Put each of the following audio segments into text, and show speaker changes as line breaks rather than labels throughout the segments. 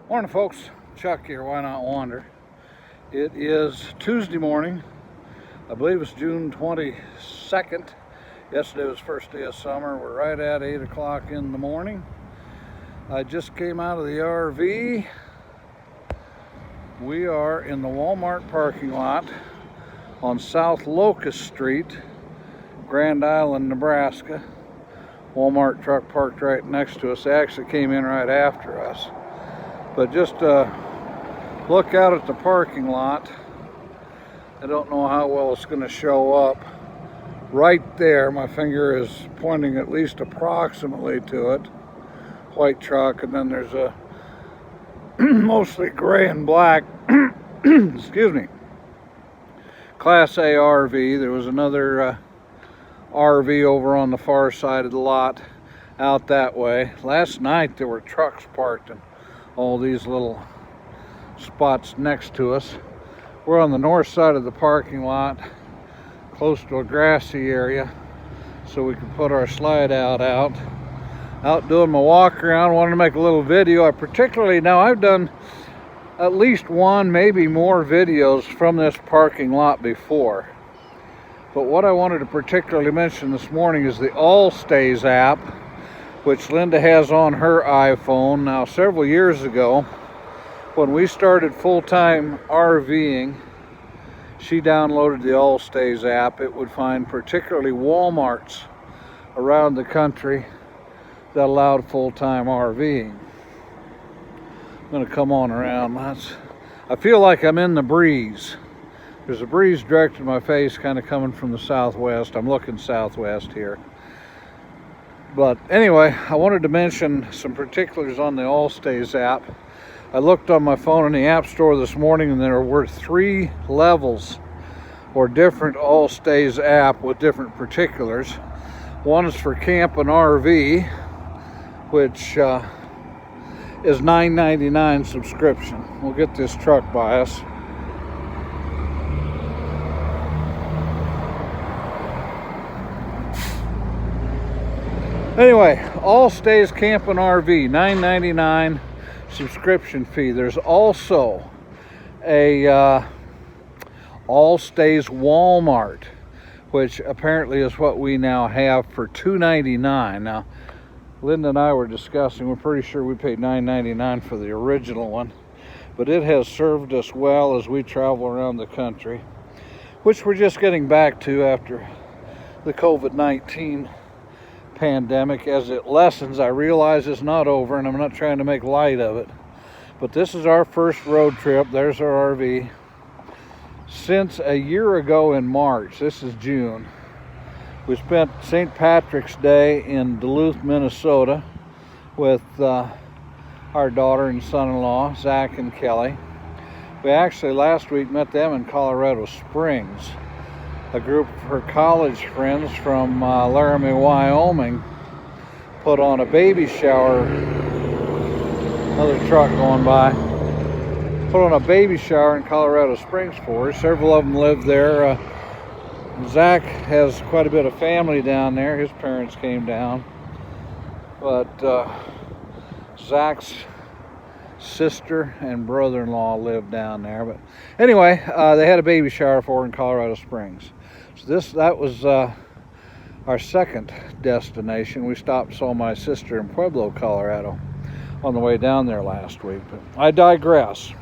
Morning, folks. Chuck here, Wynot Wander. It is Tuesday morning. I believe it's June 22nd. Yesterday was first day of summer. We're right at 8 o'clock in the morning. I just came out of the RV. We are in the Walmart parking lot on South Locust Street, Grand Island, Nebraska. Walmart truck parked right next to us. They actually came in right after us. But just look out at the parking lot. I don't know how well it's going to show up. Right there, my finger is pointing at least approximately to it. White truck, and then there's a mostly gray and black, excuse me, Class A RV. There was another RV over on the far side of the lot out that way. Last night there were trucks parked in all these little spots next to us. We're on the north side of the parking lot, close to a grassy area, so we can put our slide out doing my walk around. Wanted to make a little video. I've done at least one, maybe more videos from this parking lot before, but what I wanted to particularly mention this morning is the All Stays app, which Linda has on her iPhone. Now, several years ago, when we started full-time RVing, she downloaded the All Stays app. It would find particularly Walmarts around the country that allowed full-time RVing. I'm going to come on around. I feel like I'm in the breeze. There's a breeze directed my face, kind of coming from the southwest. I'm looking southwest here. But anyway, I wanted to mention some particulars on the All Stays app. I looked on my phone in the App Store this morning, and there were 3 levels or different All Stays app with different particulars. One is for camp and RV, which is $9.99 subscription. We'll get this truck by us. Anyway, All Stays Camp and RV, $9.99 subscription fee. There's also a All Stays Walmart, which apparently is what we now have for $2.99. Now, Linda and I were discussing, we're pretty sure we paid $9.99 for the original one, but it has served us well as we travel around the country, which we're just getting back to after the COVID-19 pandemic. As it lessens, I realize it's not over, and I'm not trying to make light of it, but this is our first road trip. There's our RV. Since a year ago in March, this is June, we spent St. Patrick's Day in Duluth, Minnesota with our daughter and son-in-law, Zach and Kelly. We actually last week met them in Colorado Springs. A group of her college friends from Laramie, Wyoming put on a baby shower. Another truck going by. Put on a baby shower in Colorado Springs for her. Several of them live there. Zach has quite a bit of family down there. His parents came down. But Zach's sister and brother-in-law live down there. But anyway, they had a baby shower for her in Colorado Springs. So that was our second destination. We stopped and saw my sister in Pueblo, Colorado on the way down there last week. But I digress.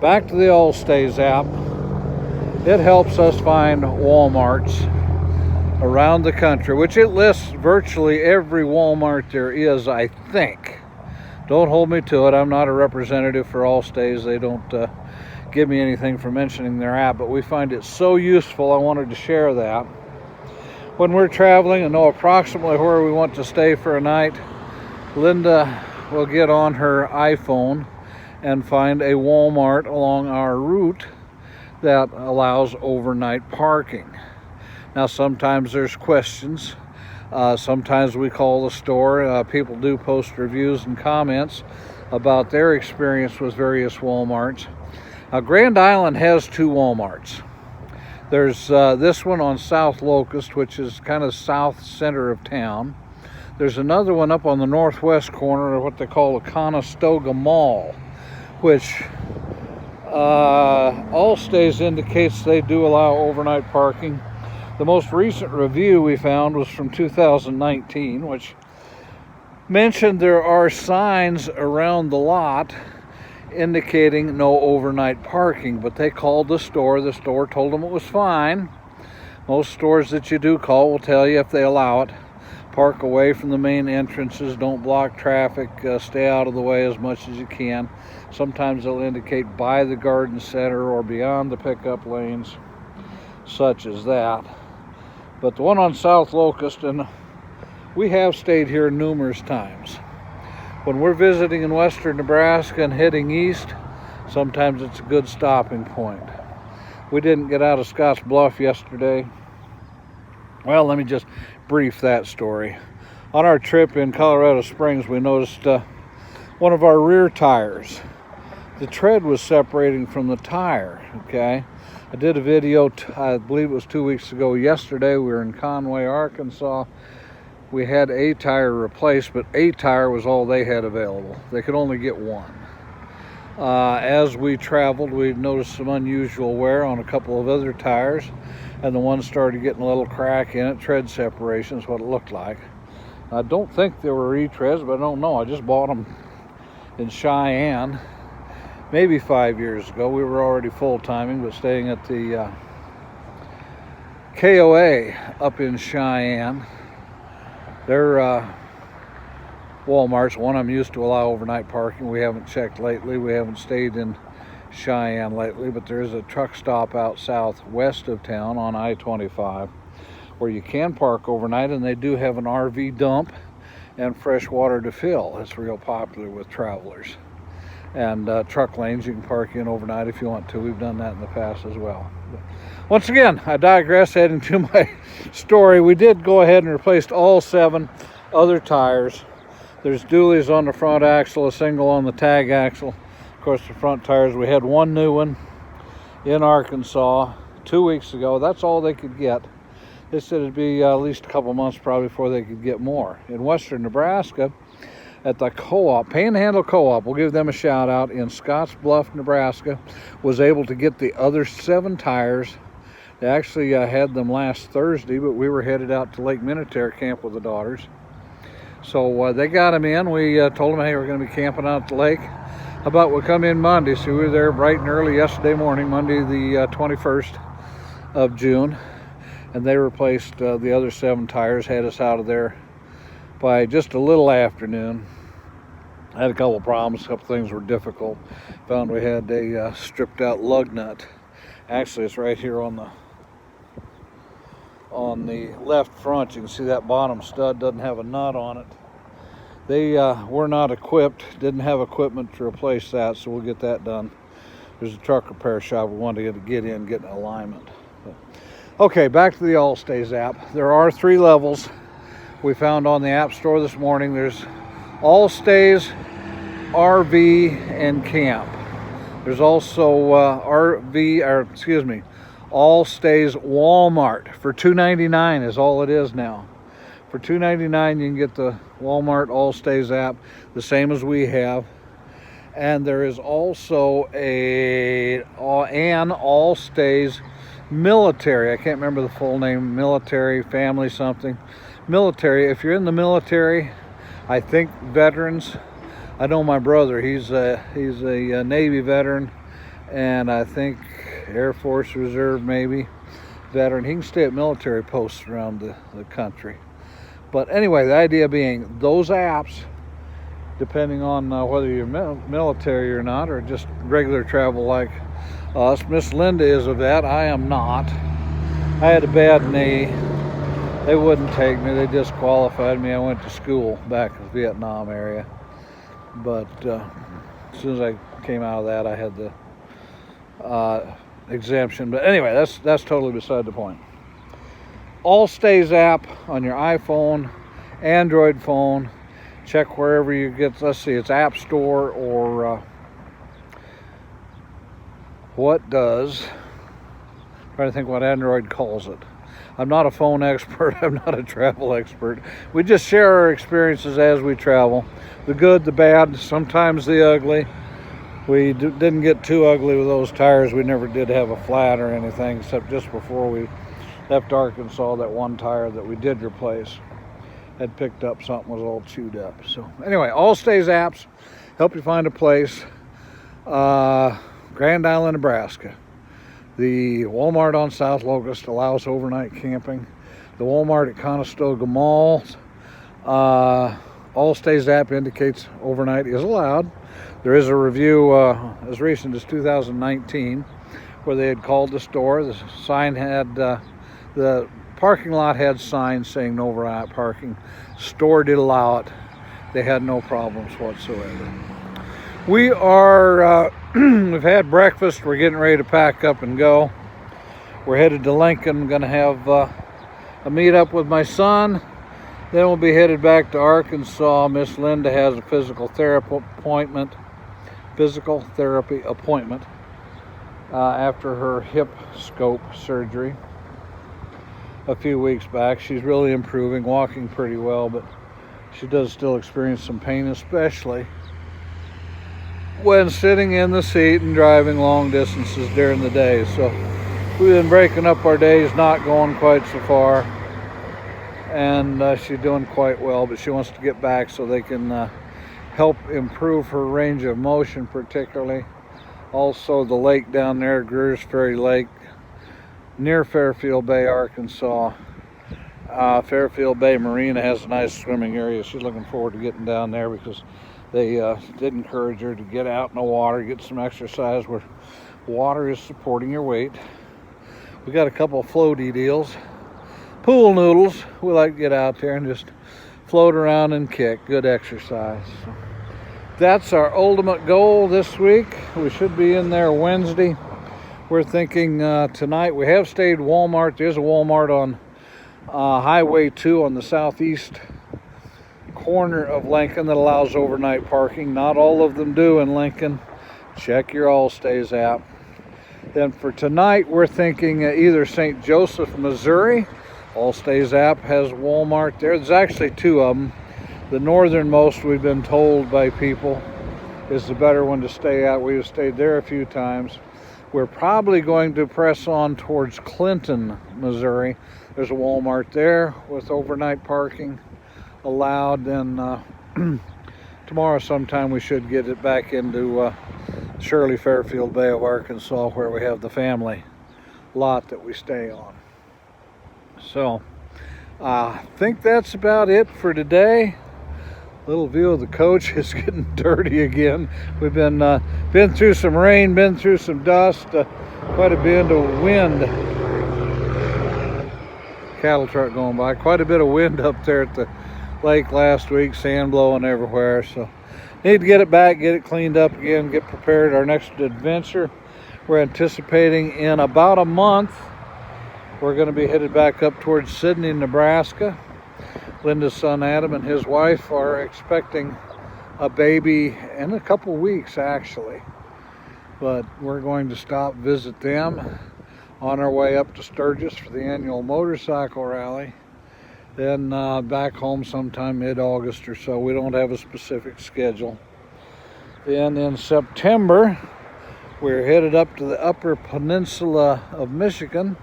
Back to the All Stays app. It helps us find Walmarts around the country, which it lists virtually every Walmart there is, I think. Don't hold me to it. I'm not a representative for All Stays. They don't give me anything for mentioning their app, but we find it so useful, I wanted to share that. When we're traveling and know approximately where we want to stay for a night, Linda will get on her iPhone and find a Walmart along our route that allows overnight parking. Now, sometimes there's questions. Sometimes we call the store. People do post reviews and comments about their experience with various Walmarts. Now, Grand Island has 2 Walmarts. There's this one on South Locust, which is kind of south center of town. There's another one up on the northwest corner of what they call the Conestoga Mall, which all stays indicates they do allow overnight parking. The most recent review we found was from 2019, which mentioned there are signs around the lot indicating no overnight parking, but they called the store. The store told them it was fine. Most stores that you do call will tell you if they allow it. Park away from the main entrances, don't block traffic, stay out of the way as much as you can. Sometimes they'll indicate by the garden center or beyond the pickup lanes, such as that. But the one on South Locust, and we have stayed here numerous times. When we're visiting in western Nebraska and heading east, sometimes it's a good stopping point. We didn't get out of Scotts Bluff yesterday. Well, let me just brief that story. On our trip in Colorado Springs, we noticed one of our rear tires. The tread was separating from the tire, okay? I did a video, I believe it was 2 weeks ago. Yesterday, we were in Conway, Arkansas. We had a tire replaced, but a tire was all they had available. They could only get one. As we traveled, we noticed some unusual wear on a couple of other tires, and the one started getting a little crack in it. Tread separation is what it looked like. I don't think they were retreads, but I don't know. I just bought them in Cheyenne maybe 5 years ago. We were already full-timing, but staying at the KOA up in Cheyenne. They're Walmart's. One I'm used to allow overnight parking. We haven't checked lately. We haven't stayed in Cheyenne lately, but there is a truck stop out southwest of town on I-25 where you can park overnight, and they do have an RV dump and fresh water to fill. It's real popular with travelers. And truck lanes, you can park in overnight if you want to. We've done that in the past as well. But once again, I digress, heading to my story. We did go ahead and replaced all 7 other tires. There's dualies on the front axle, a single on the tag axle. Of course, the front tires, we had one new one in Arkansas 2 weeks ago. That's all they could get. They said it'd be at least a couple months probably before they could get more. In western Nebraska, at the co-op, Panhandle Co-op, we'll give them a shout out, in Scotts Bluff, Nebraska, was able to get the other 7 tires. They actually had them last Thursday, but we were headed out to Lake Minnetonka Camp with the daughters. So they got them in. We told them, hey, we're going to be camping out at the lake. How about we come in Monday? So we were there bright and early yesterday morning, Monday the 21st of June. And they replaced the other 7 tires, had us out of there by just a little afternoon. I had a couple of problems, a couple things were difficult. Found we had a stripped out lug nut. Actually, it's right here on the left front. You can see that bottom stud doesn't have a nut on it. They were not equipped, didn't have equipment to replace that, so we'll get that done. There's a truck repair shop we wanted to get in, get an alignment. But, okay, back to the Allstays app. There are 3 levels we found on the App Store this morning. There's Allstays, RV, and Camp. There's also Allstays Walmart for $2.99 is all it is now. For $2.99 you can get the Walmart Allstays app, the same as we have. And there is also an Allstays Military. I can't remember the full name. Military, family something. Military. If you're in the military, I think veterans. I know my brother. He's a Navy veteran, and I think Air Force Reserve maybe veteran. He can stay at military posts around the country. But anyway, the idea being those apps, depending on whether you're military or not, or just regular travel like us. Miss Linda is a vet. I am not. I had a bad knee. They wouldn't take me. They disqualified me. I went to school back in the Vietnam area. But as soon as I came out of that, I had the exemption. But anyway, that's totally beside the point. Allstays app on your iPhone, Android phone. Check wherever you get. Let's see, it's App Store or trying to think what Android calls it. I'm not a phone expert. I'm not a travel expert. We just share our experiences as we travel. The good, the bad, sometimes the ugly. We didn't get too ugly with those tires. We never did have a flat or anything, except just before we left Arkansas, that one tire that we did replace had picked up something, was all chewed up. So anyway, Allstays apps help you find a place. Grand Island, Nebraska. The Walmart on South Locust allows overnight camping. The Walmart at Conestoga Mall, Allstays app indicates overnight is allowed. There is a review as recent as 2019 where they had called the store. The sign had, the parking lot had signs saying no overnight parking. Store did allow it. They had no problems whatsoever. We are, we've had breakfast. We're getting ready to pack up and go. We're headed to Lincoln. I'm going to have a meet-up with my son. Then we'll be headed back to Arkansas. Miss Linda has a physical therapy appointment after her hip scope surgery a few weeks back. She's really improving, walking pretty well, but she does still experience some pain, especially when sitting in the seat and driving long distances during the day. So we've been breaking up our days, not going quite so far, and she's doing quite well, but she wants to get back so they can help improve her range of motion, particularly. Also the lake down there, Greers Ferry Lake, near Fairfield Bay, Arkansas. Fairfield Bay Marina has a nice swimming area. She's looking forward to getting down there because they did encourage her to get out in the water, get some exercise where water is supporting your weight. We got a couple of floaty deals. Pool noodles. We like to get out there and just float around and kick. Good exercise. So that's our ultimate goal this week. We should be in there Wednesday. We're thinking tonight. We have stayed at Walmart. There's a Walmart on Highway 2 on the southeast corner of Lincoln that allows overnight parking. Not all of them do in Lincoln. Check your Allstays app. Then for tonight, we're thinking either St. Joseph, Missouri. Allstays app has Walmart there. There's actually two of them. The northernmost, we've been told by people, is the better one to stay at. We've stayed there a few times. We're probably going to press on towards Clinton, Missouri. There's a Walmart there with overnight parking allowed. Then tomorrow sometime we should get it back into Shirley Fairfield Bay of Arkansas, where we have the family lot that we stay on. So I think that's about it for today. Little view of the coach is getting dirty again. We've been through some rain, been through some dust, quite a bit of wind. Cattle truck going by. Quite a bit of wind up there at the lake last week, sand blowing everywhere. So need to get it back, get it cleaned up again, get prepared. Our next adventure, we're anticipating in about a month. We're going to be headed back up towards Sidney, Nebraska. Linda's son Adam and his wife are expecting a baby in a couple weeks, actually. But we're going to stop, visit them on our way up to Sturgis for the annual motorcycle rally. Then back home sometime mid-August or so. We don't have a specific schedule. Then in September, we're headed up to the Upper Peninsula of Michigan.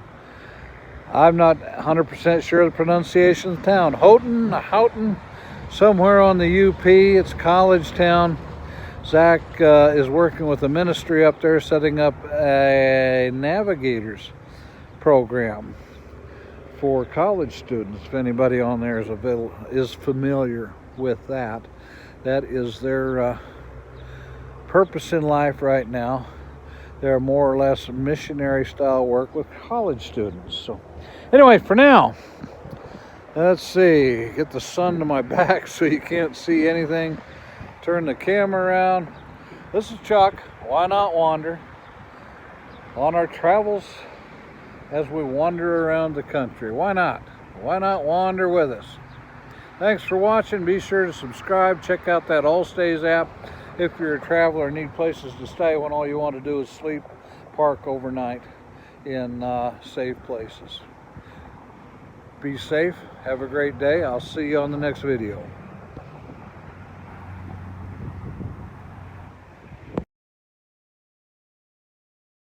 I'm not 100% sure of the pronunciation of the town. Houghton, somewhere on the UP. It's a college town. Zach is working with the ministry up there, setting up a navigators program for college students. If anybody on there is familiar with that, that is their purpose in life right now. They're more or less missionary style work with college students. So anyway, for now, let's see, get the sun to my back so you can't see anything. Turn the camera around. This is Chuck, Wynot Wander, on our travels as we wander around the country. Why not? Why not wander with us? Thanks for watching. Be sure to subscribe. Check out that Allstays app if you're a traveler and need places to stay when all you want to do is sleep, park overnight in safe places. Be safe. Have a great day. I'll see you on the next video.